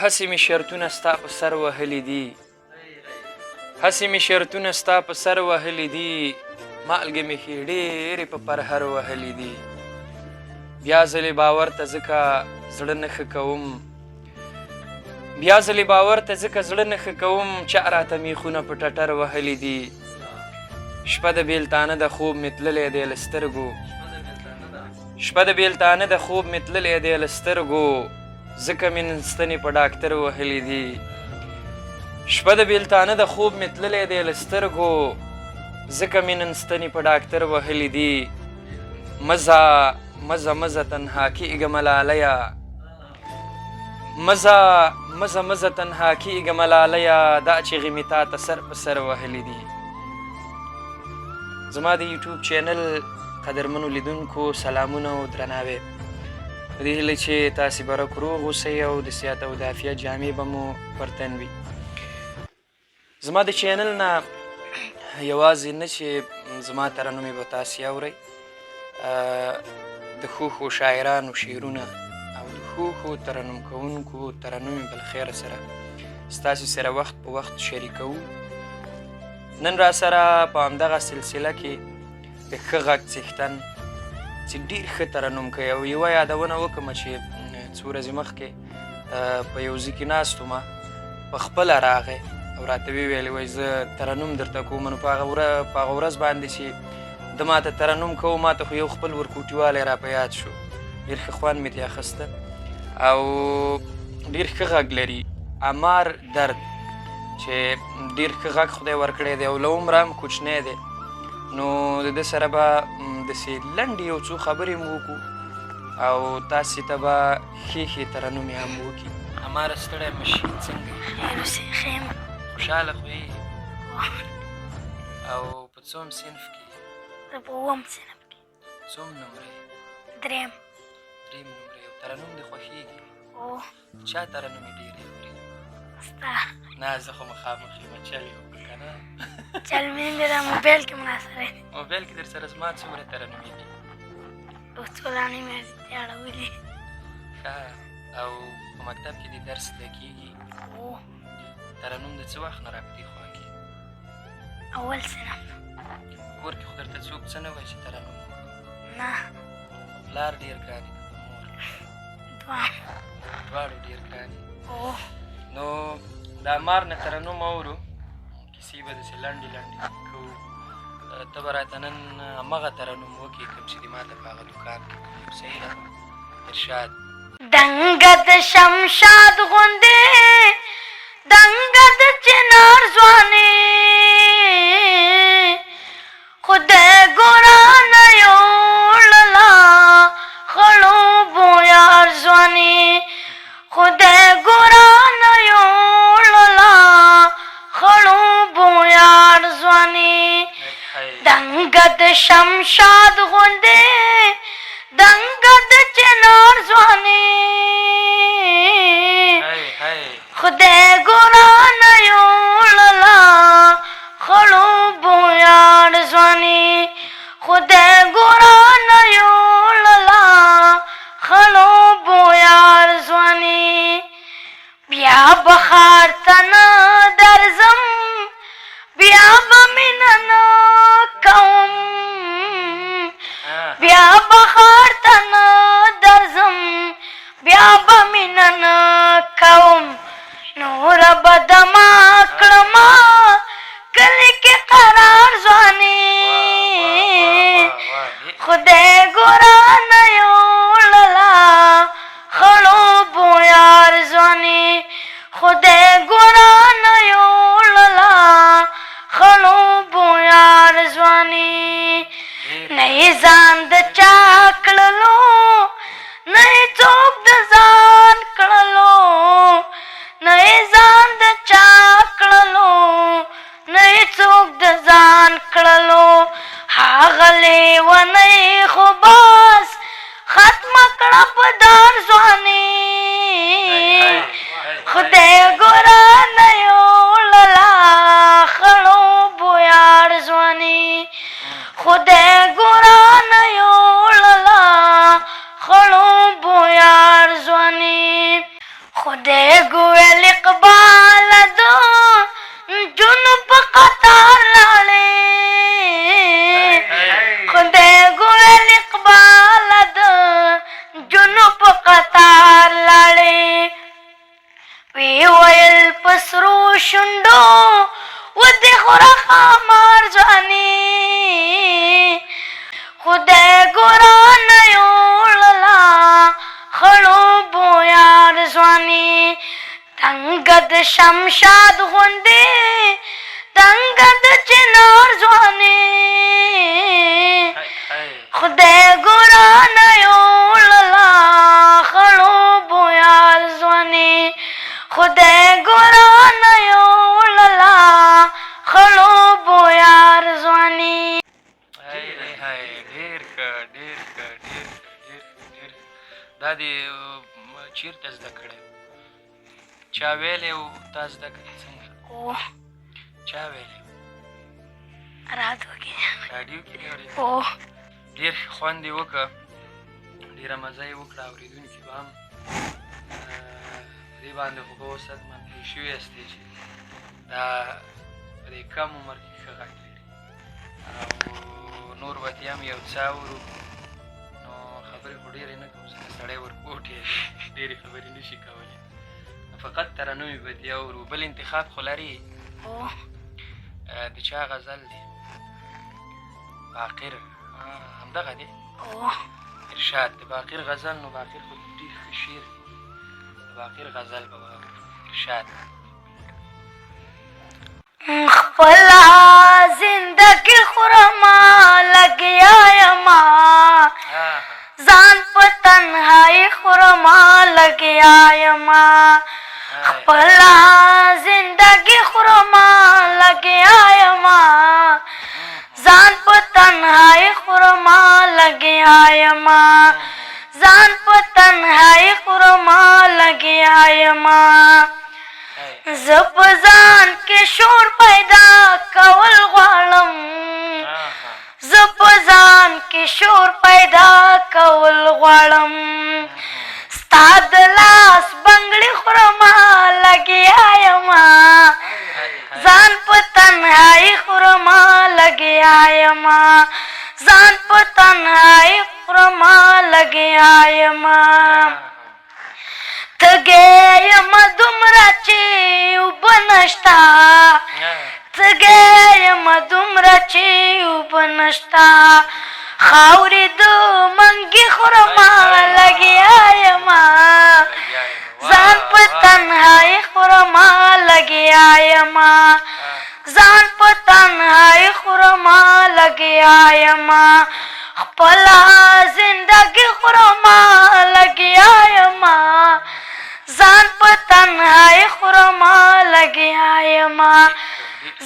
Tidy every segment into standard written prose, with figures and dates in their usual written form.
هسې مې شرطونه ستا په سر وهلي دي هسې مې شرطونه ستا په سر وهلي دي مالګې مې ښې ډېرې په پرهر وهلي دي بیا ځلې باور ته ځکه زړه نه ښه کوم بیا ځلې باور ته ځکه زړه نه ښه کوم چا راته میخونه په ټټر وهلي دي شپه د بېلتانه د خوب مې تللی دی له سترګو شپه د بېلتانه د خوب مې تللی دی له سترګو ځکه مې نن ستنې په ډاکټر وهلي دي شپه د بېلتانه د خوب مې تللی دی له سترګو ځکه مې نن ستنې په ډاکټر وهلي دي مزه مزه مزه تنها کېږه ملالیه مزه مزه مزه تنها کېږه ملالیه دا چغې مې تا ته سر په سر وهلي دي زما د یوټیوب چینل قدرمنو لیدونکو سلامونه او درناوی په دې هیله چې تاسې به رک روغ اوسئ او د صحت او د عافیت جامې به مو پر تن وي زما د چینل نه یوازې نه چې زما ترنمې به تاسې اورئ د ښو ښو شاعرانو شعرونه او د ښو ښو ترنم کوونکو ترنمې به له خیره سره ستاسې سره وخت په وخت شریکوو نن را سره په همدغه سلسله کې د ښه غږ څښتن چې ډېر ښه ترنم کوي او یوه یادونه وکړم چې څو ورځې مخکې په یو ځای کې ناست وم په خپله راغی او راته ویې ویلې زه ترنم درته کوم نو په هغه ورځ باندې چې ده ما ته ترنم کوو ما ته خو یو خپل ورکوټیوالی را په یاد شو ډېر ښه خوند مې ترې اخیسته او ډېر ښه غږ لري امار درد چې ډېر ښه غږ خدای ورکړی دی او له عمره هم کوچنی دی نو د ده سره به داسې لنډې یو څو خبرې مو وکړو او تاسې ته به ښې ښې ترنمې هم وکړي اماره ستړی مه شي څنګه یې خوشحاله خو یې او په څوم صنف کې زه په اووم صنف کې څوم نمره یې درېیم نمره یې او ترنم دې خوښېږي او چا ترنمې ډېرې اوري ستا نه زه خو مخامخ یم چل یې وکړه که نه چل مې د موبایل کې ملا سره دی موبایل کې در سره زما څومره ترنمې دي یو څو دانې مې دې اړولې ښه او په مکتب کې دې درس زده کېږي او ترنم د څه وخت نه را په دې خوا کې اول صنف کور کې خو درته څوک څه نه وایي چې ترنم نه پلار ډېر ګران دي که مور دواړو ډېر ګران دي او نو د امار نه ترنم اورو کیسې به داسې لنډې لنډې کوو ته به راته نن همغه ترنم وکړې کوم چې دې ما ته په هغه دوکان کې صحیح ده ارشاد دنګه د شمشاد غوندې دنګه د چنار ځوانې خدای ګورانه یوړله خړوبو یار ځوانې خدای ګورانه یوړله خړوبو یار ځوانې دنګه د شمشاد غوندې دنګه د چنار ځوانې خدای ګورانه یوړله خړوبو یار ځوانې خدای ګورانه یوړله خړوبو یار ځوانې بیا به ښار ته نه درځم بیا به مینه نه کوم بیا به ښار ته نه درځم بیا به مینه نه کوم نوره به دما کړمه کلي کې قرار ځوانې خدای ګورانه یوړله خړوبو یار ځوانې خدای ګورانه یوړله خړوبو یار ځوانې نه یې ځان د چا کړلو نه یې څوک د ځان کړلو نه یې ځان د چا کړلو نه یې څوک د ځان کړلو هغه لیونۍ خو بس ختمه کړه په دار ځوانې خدای ګورانه یوړله خړوبو یار ځوانې خدای ګورانه یوړله خړوبو یار ځوانې خدای ګویل اقبال د جنوب په قطار لاړې خدای ګویل اقبال د جنوب په قطار لاړې وی ویل په سرو شونډو ودې خوره خامار ځواني خدای ګرانه یوړله خړو بویار ځواني تنګه د شمشاد غوندې تنګه د چنار ځواني خدای ګرانه یوړله خړو بویار ځواني خدای ګرانه یوړله خړو بویار ځواني دا دې چیرته زده کړی چا ویلی و تا زده کړې څنګه چا ویلی راډیو کې راډیو کې مې اورېدل ډېر خوند یې وکړه ډېره مزه یې وکړه اورېدونکي به هم په دې باندې خو به اوس حتمن پوه شوي یاستئ چې دا په دې کم عمر کې ښه غږ لري او نور به هم یو څه اورو نو خبرې خو ډېرې نه کوو ځکه سړی ورپوټی ډېرې خبرې نه شي کولی فقط ترنمې به دې اورو بل انتخاب خو لري د چا غزل دی باقر همدغه دی ارشاد د باقر غزل نو باقر خو ډېر ښه شعر دی د باقر غزل به واورو ارشاد خپله زندګي خورما لګیا یما ځان په تنهایي خورما لګیا یما خپله زندګي خورما لګیا یما ځان په تنهایي خورما لګیا یما ځان په تنهایي خورما لګیا یما زه په ځان کې شور پیدا کول غواړم زه په ځان کې شور پیدا کول غواړم ستا د لاس بنګړي خورما لګیا یما ځان په تنهایي خورما لګیا یما ځان په تنهایي خورما لګیا یما تږی یم دومره چې اوبه نشته تږی یم دومره چې اوبه نشته خاورې د منګي خورما لګیا یما ځان په تنهایي خورما لګیا یما ځان په تنهایي خورما لګیا یما خپله زندګي خورما لګیا یما ځان په تنهایي خورما لګیا یما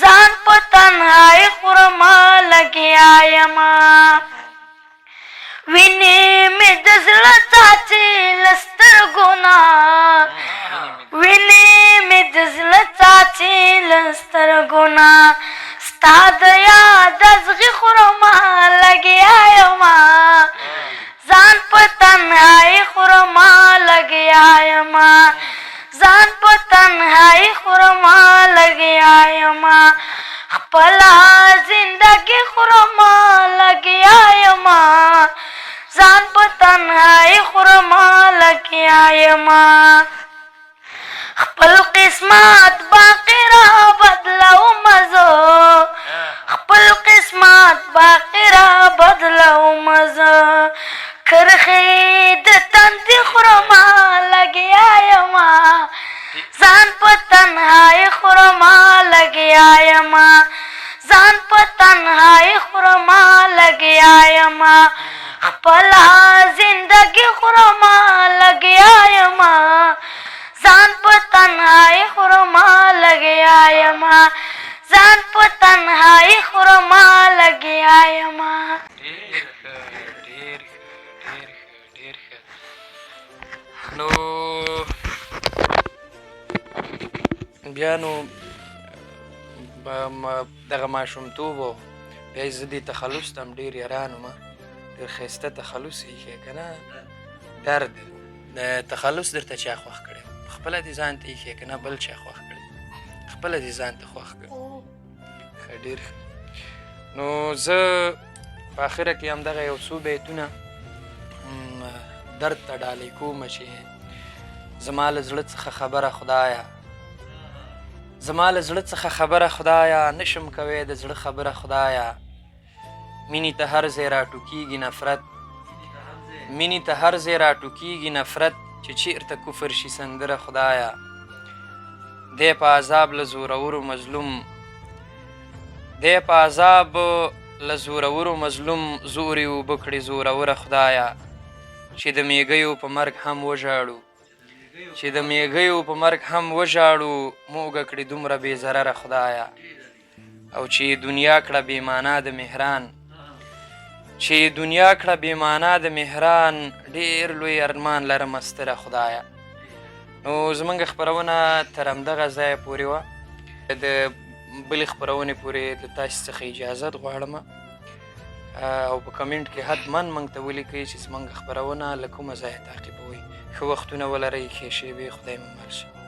ځان په تنهایي خورما لګیا یما وینې مې د زړه څاڅي له سترګو نه وینې مې د زړه څاڅي له سترګو نه ستا د یاد ازغي خورما لګیا یما ځان په تنهایي خورما لګیا یما ځان په تنهایي خورما لګیا یما خپله زندګي خورما لګیا یما ځان په تنهایي خورما لګیا یما خپل قسمت باقي را بدلوم زه خپل قسمت باقي را بدلوم زه کرښې د تندي خورما لګیا یما ځان په تنهایي خورما لګیا یما ځان په تنهایي خورما لګیا یما خپله زندګي خورما لګیا یما ځان په تنهایي خورما لګیا یما ځان په تنهایي خورما لګیا یما نو بیا نو دغه ماشومتوب و بیا زه دې تخلص ته هم ډېر حیران وم ډېر ښایسته تخلص ایښی که نه درد د تخلص درته چا خوښ کړی خپله دې ځان ته ایښې که نه بل چا خوښ کړې خپله دې ځان ته خوښ کړه ښه ډېر ښه نو زه په اخره کې همدغه یو څو بیتونه درد ته ډالۍ کوم چې زما له زړه څخه خبره خدایه زما له زړه څخه خبره خدایه نشم کوی د زړه خبره خدایه مینې ته هر ځای راټوکېږي نفرت مینې ته هر ځای راټوکېږي نفرت چې چېرته کفر شي سندره خدایه دی په عذاب له زورورو مظلوم دی په عذاب له زورورو مظلوم زورې اوبه کړې زوروره خدایه چې د میږیو په مرګ هم وژاړو چې د میږیو په مرګ هم وژاړو موږه کړې دومره بې ضرره خدایه او چې دنیا کړه بې معنا د مهران چې دنیا کړه بې معنا د مهران ډېر لوی ارمان لرم ستره خدایه نو زموږ خپرونه تر همدغه ځایه پورې وه د بلې خپرونې پورې د تاسې څخه اجازت غواړم او په کمنټ کې حتما موږ ته ولیکئ چې زموږ خپرونه له کومه ځایه تعقیبوئ ښه وختونه ولرئ ښې شېبې خدای مو مل شه